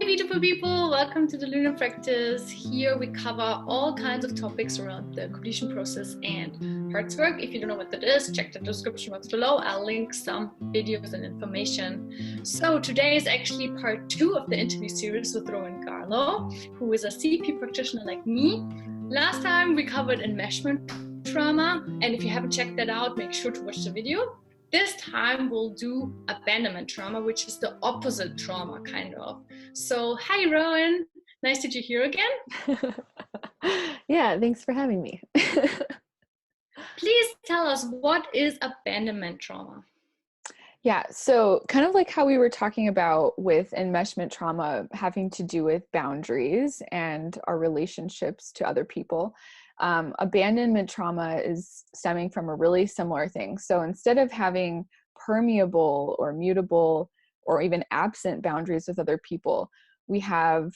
beautiful people, welcome to the Lunar Practice. Here we cover all kinds of topics around the completion process and heart's work. If you don't know what that is, check the description box below. I'll link some videos and information. So today is actually part 2 of the interview series with Rowan and Garlow, who is a CP practitioner like me. Last time we covered Enmeshment Trauma, and if you haven't checked that out, make sure to watch the video. This time we'll do Abandonment Trauma, which is the opposite trauma, kind of. So, hi Rowan, nice that you're here again. Yeah, thanks for having me. Please tell us, what is abandonment trauma? Yeah, so kind of like how we were talking about with enmeshment trauma having to do with boundaries and our relationships to other people, abandonment trauma is stemming from a really similar thing. So instead of having permeable or mutable or even absent boundaries with other people, we're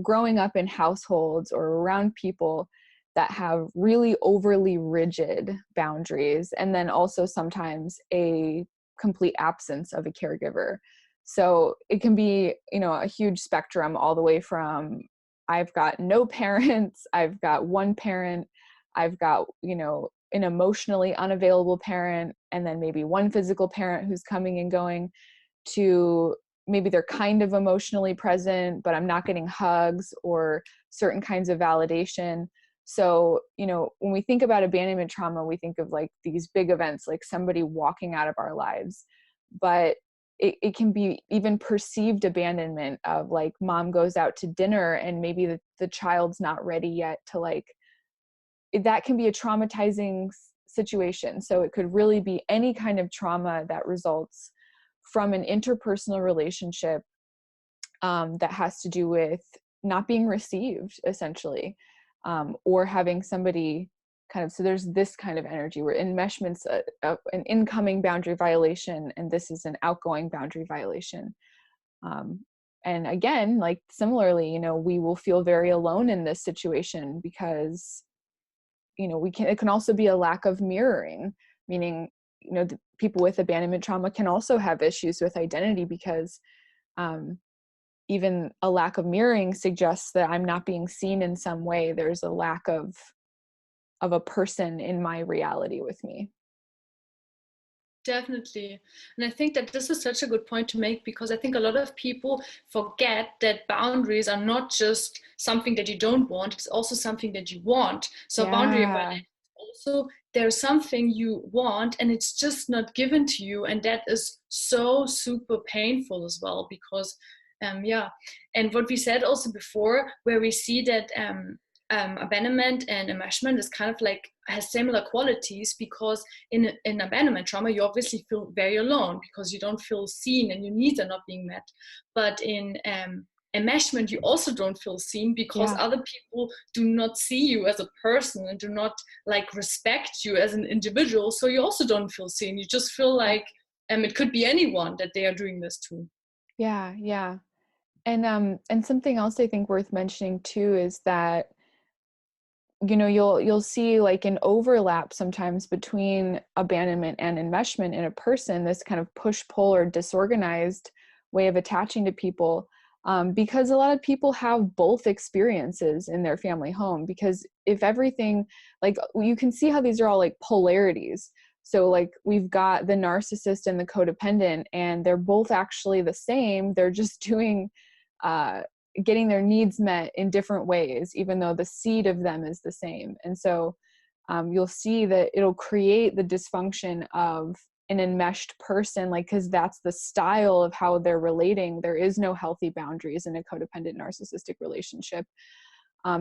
growing up in households or around people that have really overly rigid boundaries, and then also sometimes a complete absence of a caregiver. So it can be, a huge spectrum, all the way from I've got no parents, I've got one parent, I've got, an emotionally unavailable parent, and then maybe one physical parent who's coming and going, to maybe they're kind of emotionally present, but I'm not getting hugs or certain kinds of validation. So, when we think about abandonment trauma, we think of like these big events, like somebody walking out of our lives, but it can be even perceived abandonment of like mom goes out to dinner and maybe the child's not ready yet to that can be a traumatizing situation. So it could really be any kind of trauma that results from an interpersonal relationship that has to do with not being received, essentially, or having somebody so there's this kind of energy where enmeshment's an incoming boundary violation, and this is an outgoing boundary violation. And again, like similarly, we will feel very alone in this situation because, it can also be a lack of mirroring, meaning, the people with abandonment trauma can also have issues with identity because even a lack of mirroring suggests that I'm not being seen in some way. There's a lack of a person in my reality with me. Definitely. And I think that this is such a good point to make, because I think a lot of people forget that boundaries are not just something that you don't want, it's also something that you want. So boundary violation also, there's something you want and it's just not given to you, and that is so super painful as well, because and what we said also before, where we see that abandonment and enmeshment is kind of like has similar qualities, because in abandonment trauma you obviously feel very alone because you don't feel seen and your needs are not being met. But in enmeshment you also don't feel seen because other people do not see you as a person and do not respect you as an individual, so you also don't feel seen. You just feel like it could be anyone that they are doing this to. Yeah. And something else I think worth mentioning too is that you'll see like an overlap sometimes between abandonment and enmeshment in a person, this kind of push-pull or disorganized way of attaching to people, because a lot of people have both experiences in their family home. Because if everything, like you can see how these are all like polarities. So like we've got the narcissist and the codependent, and they're both actually the same. They're just doing getting their needs met in different ways, even though the seed of them is the same. And so you'll see that it'll create the dysfunction of an enmeshed person, because that's the style of how they're relating. There is no healthy boundaries in a codependent narcissistic relationship.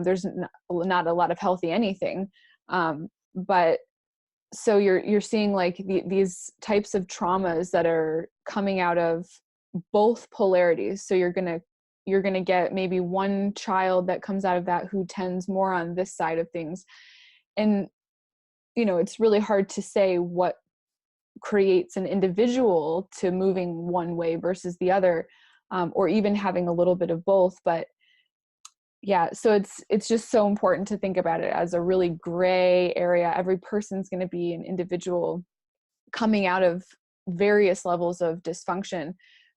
There's not a lot of healthy anything. But so you're seeing these types of traumas that are coming out of both polarities. So you're going to get maybe one child that comes out of that who tends more on this side of things. And, it's really hard to say what creates an individual to moving one way versus the other, or even having a little bit of both. But yeah, so it's just so important to think about it as a really gray area. Every person's going to be an individual coming out of various levels of dysfunction.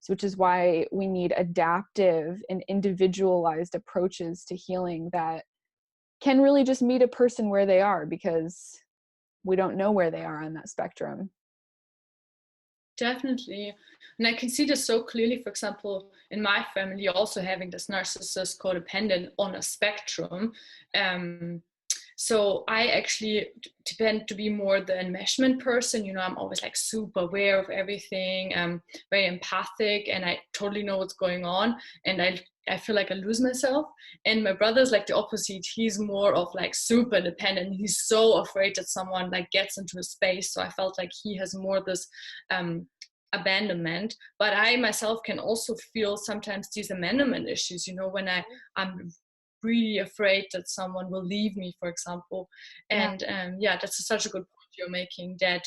So which is why we need adaptive and individualized approaches to healing that can really just meet a person where they are, because we don't know where they are on that spectrum. Definitely. And I can see this so clearly, for example, in my family, also having this narcissist codependent on a spectrum. So I actually tend to be more the enmeshment person. You know, I'm always like super aware of everything. I'm very empathic and I totally know what's going on. And I feel like I lose myself. And my brother's like the opposite. He's more of like super independent. He's so afraid that someone like gets into his space. So I felt like he has more this abandonment. But I myself can also feel sometimes these abandonment issues, you know, when I'm really afraid that someone will leave me, for example. And yeah, that's such a good point you're making, that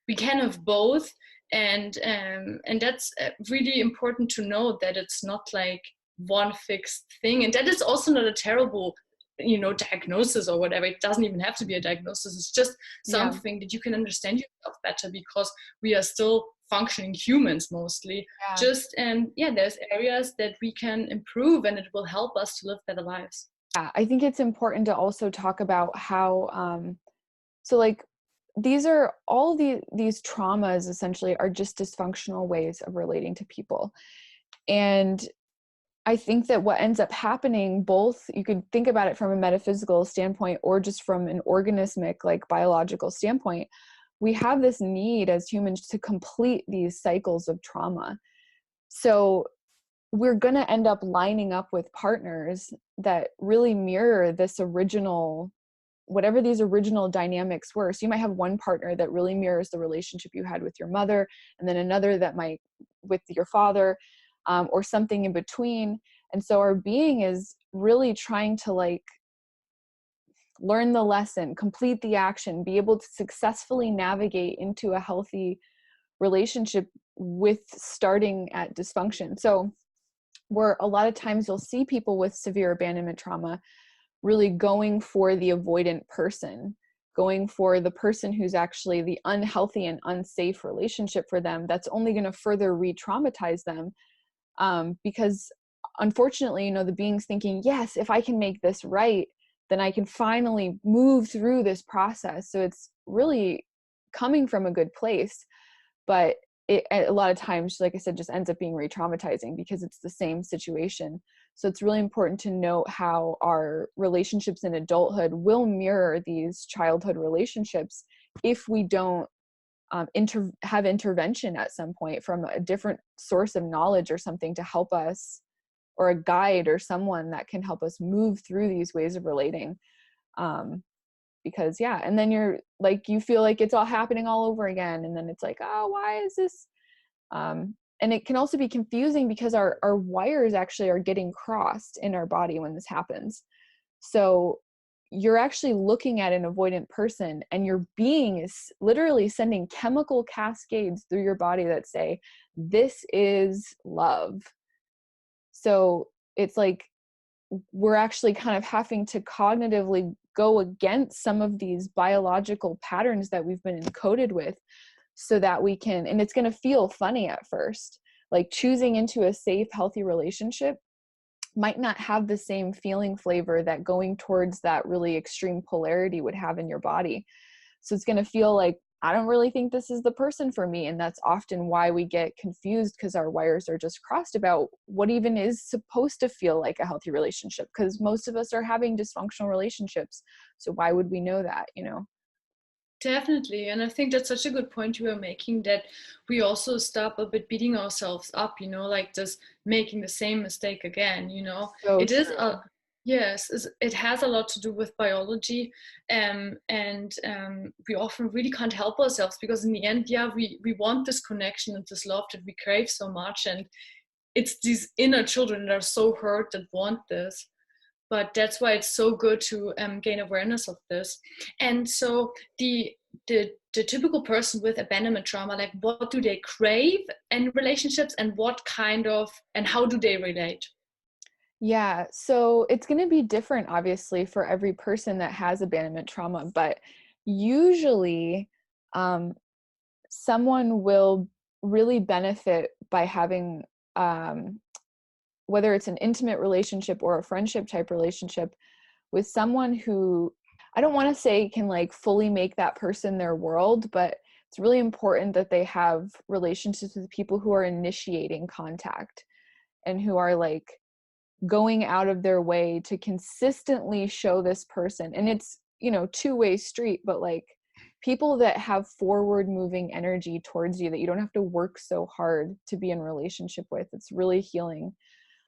we can have both. And that's really important to know, that it's not like one fixed thing, and that is also not a terrible, you know, diagnosis or whatever. It doesn't even have to be a diagnosis. It's just something that you can understand yourself better, because we are still functioning humans mostly. Just there's areas that we can improve, and it will help us to live better lives. I think it's important to also talk about how so like these are all these traumas essentially are just dysfunctional ways of relating to people. And I think that what ends up happening, both, you could think about it from a metaphysical standpoint or just from an organismic, like biological standpoint, we have this need as humans to complete these cycles of trauma. So we're going to end up lining up with partners that really mirror this original, whatever these original dynamics were. So you might have one partner that really mirrors the relationship you had with your mother, and then another that might with your father, or something in between. And so our being is really trying to like learn the lesson, complete the action, be able to successfully navigate into a healthy relationship with starting at dysfunction. So where a lot of times you'll see people with severe abandonment trauma really going for the avoidant person, going for the person who's actually the unhealthy and unsafe relationship for them, that's only going to further re-traumatize them. Because unfortunately, you know, the being's thinking, yes, if I can make this right, then I can finally move through this process. So it's really coming from a good place, but it a lot of times, like I said, just ends up being re-traumatizing because it's the same situation. So it's really important to note how our relationships in adulthood will mirror these childhood relationships if we don't have intervention at some point from a different source of knowledge or something to help us, or a guide or someone that can help us move through these ways of relating. Because and then you're like, you feel like it's all happening all over again. And then it's like, oh, why is this? And it can also be confusing because our wires actually are getting crossed in our body when this happens. So you're actually looking at an avoidant person, and your being is literally sending chemical cascades through your body that say, this is love. So it's like, we're actually kind of having to cognitively go against some of these biological patterns that we've been encoded with, so that we can, and it's going to feel funny at first, like choosing into a safe, healthy relationship might not have the same feeling flavor that going towards that really extreme polarity would have in your body. So it's going to feel like, I don't really think this is the person for me. And that's often why we get confused, because our wires are just crossed about what even is supposed to feel like a healthy relationship, because most of us are having dysfunctional relationships. So why would we know that, you know? Definitely. And I think that's such a good point you were making, that we also stop a bit beating ourselves up, you know, like just making the same mistake again, you know. So It is true. yes, it has a lot to do with biology. We often really can't help ourselves, because in the end, we want this connection and this love that we crave so much. And it's these inner children that are so hurt that want this. But that's why it's so good to gain awareness of this. And so the typical person with abandonment trauma, like, what do they crave in relationships, and what kind of, and how do they relate? Yeah, so it's going to be different, obviously, for every person that has abandonment trauma, but usually someone will really benefit by having, whether it's an intimate relationship or a friendship type relationship with someone who, I don't want to say can like fully make that person their world, but it's really important that they have relationships with people who are initiating contact and who are like going out of their way to consistently show this person. And it's, you know, two-way street, but like people that have forward moving energy towards you that you don't have to work so hard to be in relationship with. It's really healing.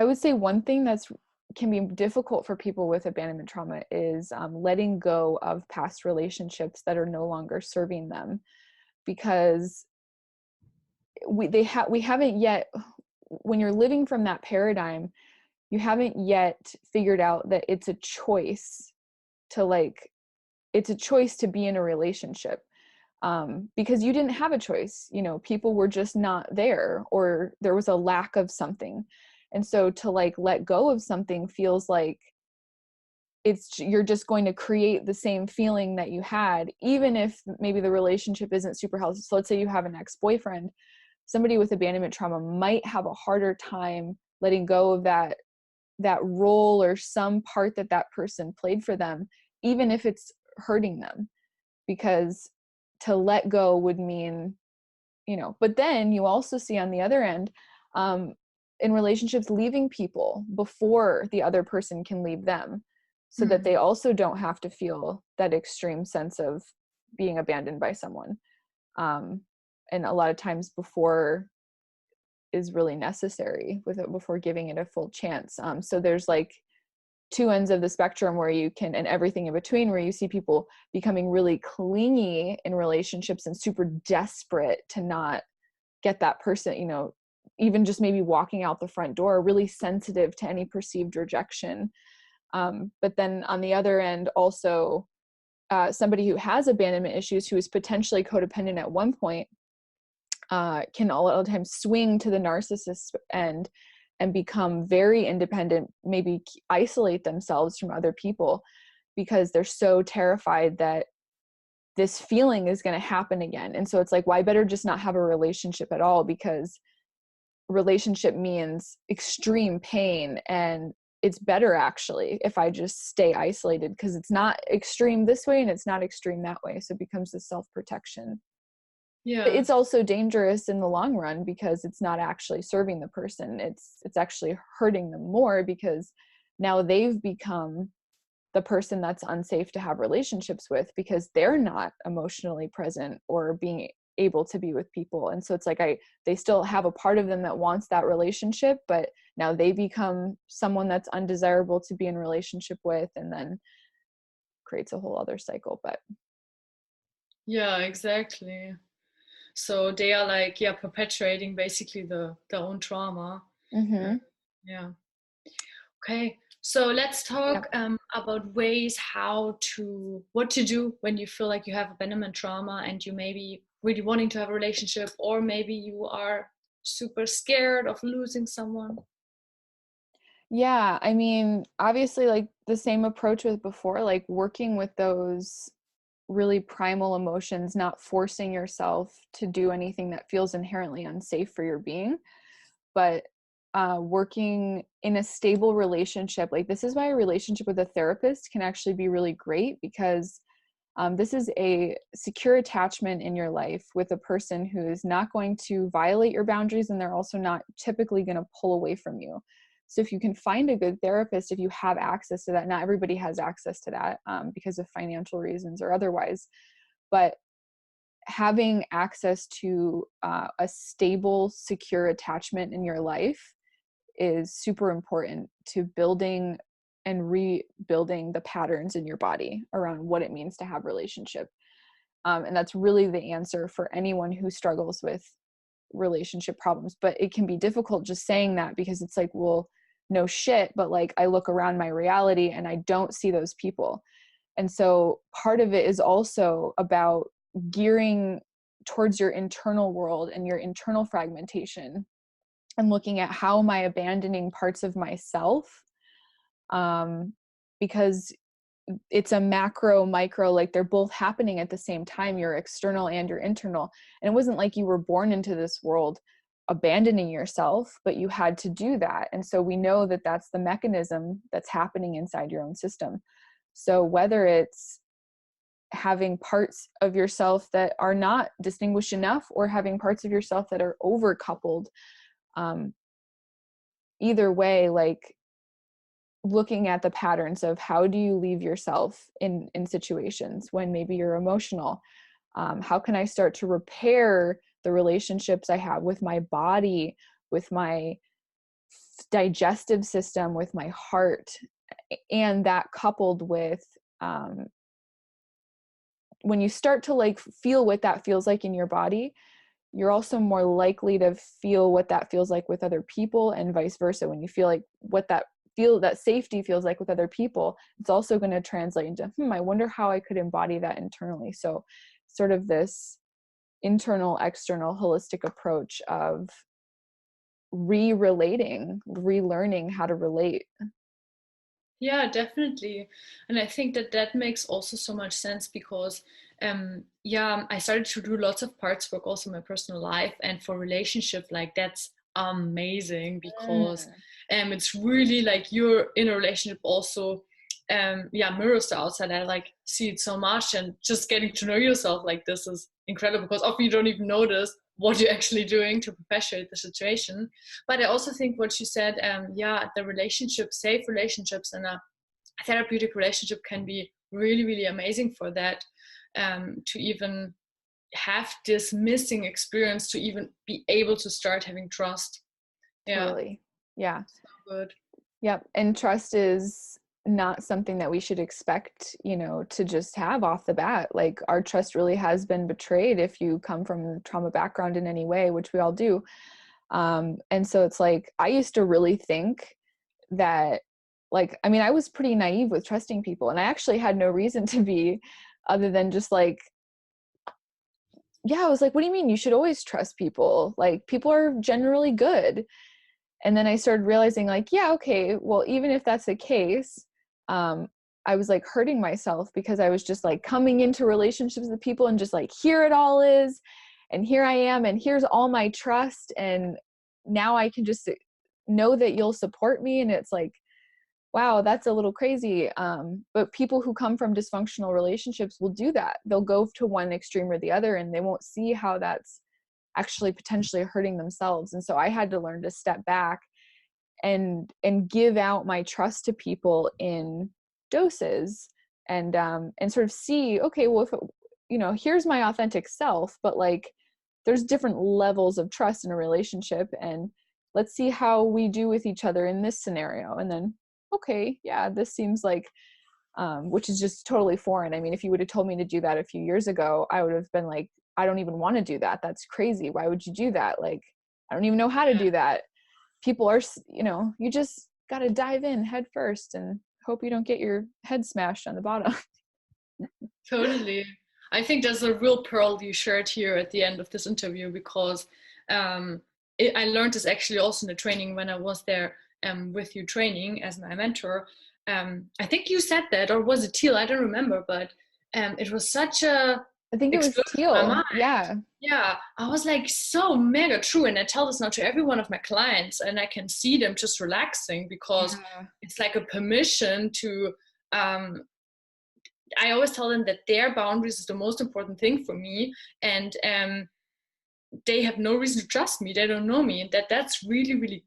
I would say one thing that's can be difficult for people with abandonment trauma is letting go of past relationships that are no longer serving them, because we haven't yet, when you're living from that paradigm, you haven't yet figured out that it's a choice to like, it's a choice to be in a relationship, because you didn't have a choice. You know, people were just not there, or there was a lack of something. And so to like let go of something feels like you're just going to create the same feeling that you had, even if maybe the relationship isn't super healthy. So let's say you have an ex-boyfriend. Somebody with abandonment trauma might have a harder time letting go of that role or some part that person played for them, even if it's hurting them, because to let go would mean, you know. But then you also see on the other end, in relationships, leaving people before the other person can leave them, so that they also don't have to feel that extreme sense of being abandoned by someone. And a lot of times before is really necessary with it, before giving it a full chance. So there's like two ends of the spectrum where you can, and everything in between, where you see people becoming really clingy in relationships and super desperate to not get that person, you know, even just maybe walking out the front door, really sensitive to any perceived rejection. But then on the other end, also somebody who has abandonment issues, who is potentially codependent at one point, can all the time swing to the narcissist end and become very independent, maybe isolate themselves from other people because they're so terrified that this feeling is going to happen again. And so it's like, why better just not have a relationship at all? Because relationship means extreme pain, and it's better actually if I just stay isolated, because it's not extreme this way and it's not extreme that way. So it becomes the self-protection. Yeah. But it's also dangerous in the long run, because it's not actually serving the person. It's actually hurting them more, because now they've become the person that's unsafe to have relationships with, because they're not emotionally present or being able to be with people. And so it's like they still have a part of them that wants that relationship, but now they become someone that's undesirable to be in relationship with, and then creates a whole other cycle. But yeah, exactly. So they are like, yeah, perpetuating basically their own trauma. mm-hmm. Yeah. Okay. So let's talk Yeah. about ways what to do when you feel like you have abandonment trauma and you maybe really wanting to have a relationship, or maybe you are super scared of losing someone. Yeah, I mean, obviously, like the same approach with before, like working with those really primal emotions, not forcing yourself to do anything that feels inherently unsafe for your being, but working in a stable relationship. Like, this is why a relationship with a therapist can actually be really great, because this is a secure attachment in your life with a person who is not going to violate your boundaries, and they're also not typically going to pull away from you. So if you can find a good therapist, if you have access to that, not everybody has access to that because of financial reasons or otherwise, but having access to a stable, secure attachment in your life is super important to building and rebuilding the patterns in your body around what it means to have relationship. And that's really the answer for anyone who struggles with relationship problems. But it can be difficult just saying that, because it's like, well, no shit, but like I look around my reality and I don't see those people. And so part of it is also about gearing towards your internal world and your internal fragmentation, and looking at how am I abandoning parts of myself, because it's a macro micro, like they're both happening at the same time, your external and your internal. And it wasn't like you were born into this world abandoning yourself, but you had to do that. And so we know that that's the mechanism that's happening inside your own system. So whether it's having parts of yourself that are not distinguished enough, or having parts of yourself that are over coupled, either way, like looking at the patterns of how do you leave yourself in situations when maybe you're emotional. How can I start to repair the relationships I have with my body, with my digestive system, with my heart, and that coupled with when you start to like feel what that feels like in your body, you're also more likely to feel what that feels like with other people, and vice versa. When you feel like what that safety feels like with other people, it's also going to translate into, I wonder how I could embody that internally. So sort of this internal, external, holistic approach of relearning how to relate. Yeah, definitely. And I think that makes also so much sense because, I started to do lots of parts work also in my personal life, and for relationship, like that's amazing because it's really like you're in a relationship also, mirrors the outside. I like see it so much, and just getting to know yourself like this is incredible because often you don't even notice what you're actually doing to perpetuate the situation. But I also think what you said, the relationship, safe relationships, and a therapeutic relationship can be really, really amazing for that, to even have this missing experience, to even be able to start having trust. Totally. Yeah. So good. Yep. And trust is not something that we should expect, to just have off the bat. Like our trust really has been betrayed if you come from a trauma background in any way, which we all do. And so it's like, I used to really think that, like, I mean, I was pretty naive with trusting people, and I actually had no reason to be, other than just like, I was like, what do you mean you should always trust people? Like, people are generally good. And then I started realizing like, okay, well, even if that's the case, I was like hurting myself because I was just like coming into relationships with people and just like, here it all is, and here I am, and here's all my trust, and now I can just know that you'll support me. And it's like, wow, that's a little crazy. But people who come from dysfunctional relationships will do that. They'll go to one extreme or the other, and they won't see how that's actually potentially hurting themselves. And so I had to learn to step back and give out my trust to people in doses, and sort of see, okay, well, if it, here's my authentic self, but like there's different levels of trust in a relationship, and let's see how we do with each other in this scenario. And then, okay, this seems like, which is just totally foreign. I mean, if you would have told me to do that a few years ago, I would have been like, I don't even want to do that. That's crazy. Why would you do that? Like, I don't even know how to do that. People are, you just got to dive in head first and hope you don't get your head smashed on the bottom. Totally. I think there's a real pearl you shared here at the end of this interview, because I learned this actually also in the training when I was there with you training as my mentor. I think you said that, or was it Teal? I don't remember, but it was such a I think it was Teal. Yeah, I was like, so mega true. And I tell this now to every one of my clients, and I can see them just relaxing because it's like a permission to, I always tell them that their boundaries is the most important thing for me. And they have no reason to trust me. They don't know me. And that's really, really,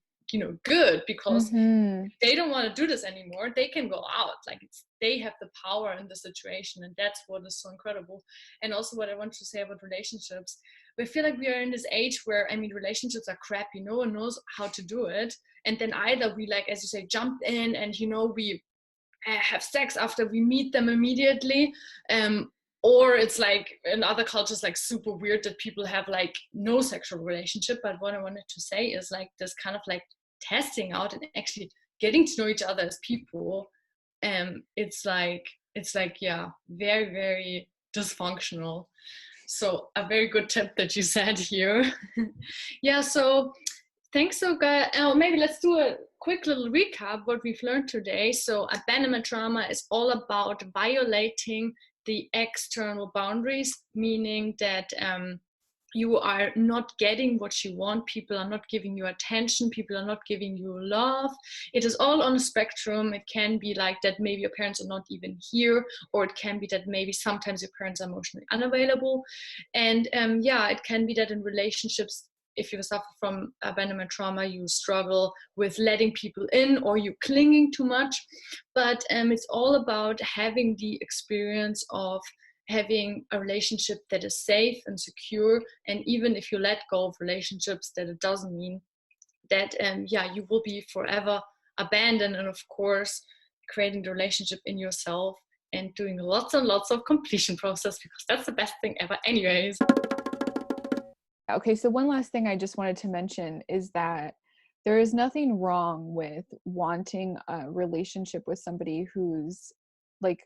good, because if they don't want to do this anymore, they can go out. Like they have the power in the situation. And that's what is so incredible. And also what I want to say about relationships, we feel like we are in this age where, I mean, relationships are crappy. No one knows how to do it. And then either we, like, as you say, jump in and, we have sex after we meet them immediately, or it's like in other cultures like super weird that people have like no sexual relationship. But what I wanted to say is like this kind of like testing out and actually getting to know each other as people, it's like very, very dysfunctional. So a very good tip that you said here. So thanks. So guys, maybe let's do a quick little recap what we've learned today. So abandonment trauma is all about violating the external boundaries, meaning that you are not getting what you want, people are not giving you attention, people are not giving you love. It is all on a spectrum. It can be like that maybe your parents are not even here, or it can be that maybe sometimes your parents are emotionally unavailable. And it can be that in relationships, if you suffer from abandonment trauma, you struggle with letting people in, or you clinging too much. But it's all about having the experience of having a relationship that is safe and secure. And even if you let go of relationships, that it doesn't mean that you will be forever abandoned. And of course, creating the relationship in yourself and doing lots and lots of completion process, because that's the best thing ever anyways. Okay, so one last thing I just wanted to mention is that there is nothing wrong with wanting a relationship with somebody who's like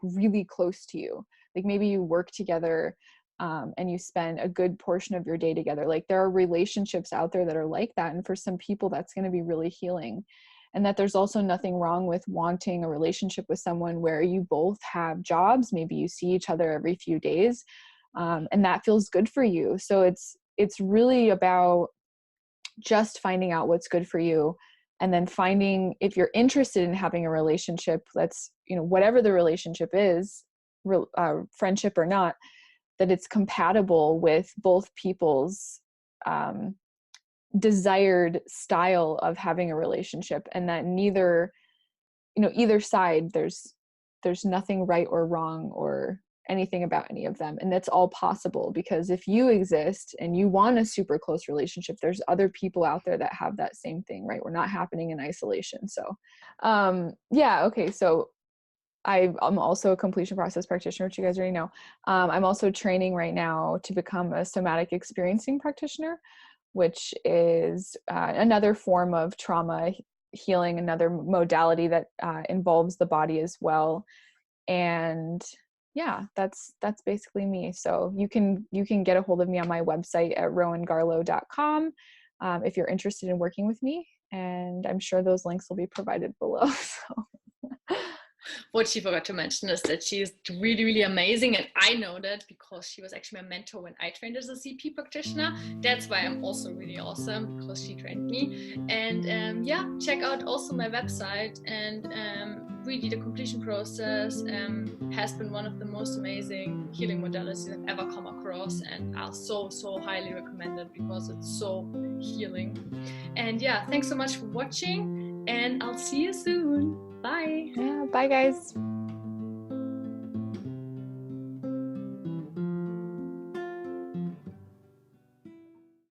really close to you. Like maybe you work together and you spend a good portion of your day together. Like there are relationships out there that are like that. And for some people, that's going to be really healing. And that there's also nothing wrong with wanting a relationship with someone where you both have jobs. Maybe you see each other every few days. And that feels good for you. So it's really about just finding out what's good for you, and then finding, if you're interested in having a relationship that's, whatever the relationship is, friendship or not, that it's compatible with both people's desired style of having a relationship, and that either side, there's nothing right or wrong or anything about any of them. And that's all possible, because if you exist and you want a super close relationship, there's other people out there that have that same thing, right? We're not happening in isolation. So okay, so I'm also a completion process practitioner, which you guys already know. I'm also training right now to become a somatic experiencing practitioner, which is another form of trauma healing, another modality that involves the body as well. And that's basically me. So you can get a hold of me on my website at rowangarlow.com if you're interested in working with me, and I'm sure those links will be provided below. So what she forgot to mention is that she is really, really amazing. And I know that because she was actually my mentor when I trained as a CP practitioner. That's why I'm also really awesome, because she trained me. And check out also my website. And really, the completion process has been one of the most amazing healing modalities I've ever come across. And I'll so highly recommend it, because it's so healing. And thanks so much for watching. And I'll see you soon. Bye. Yeah, bye guys.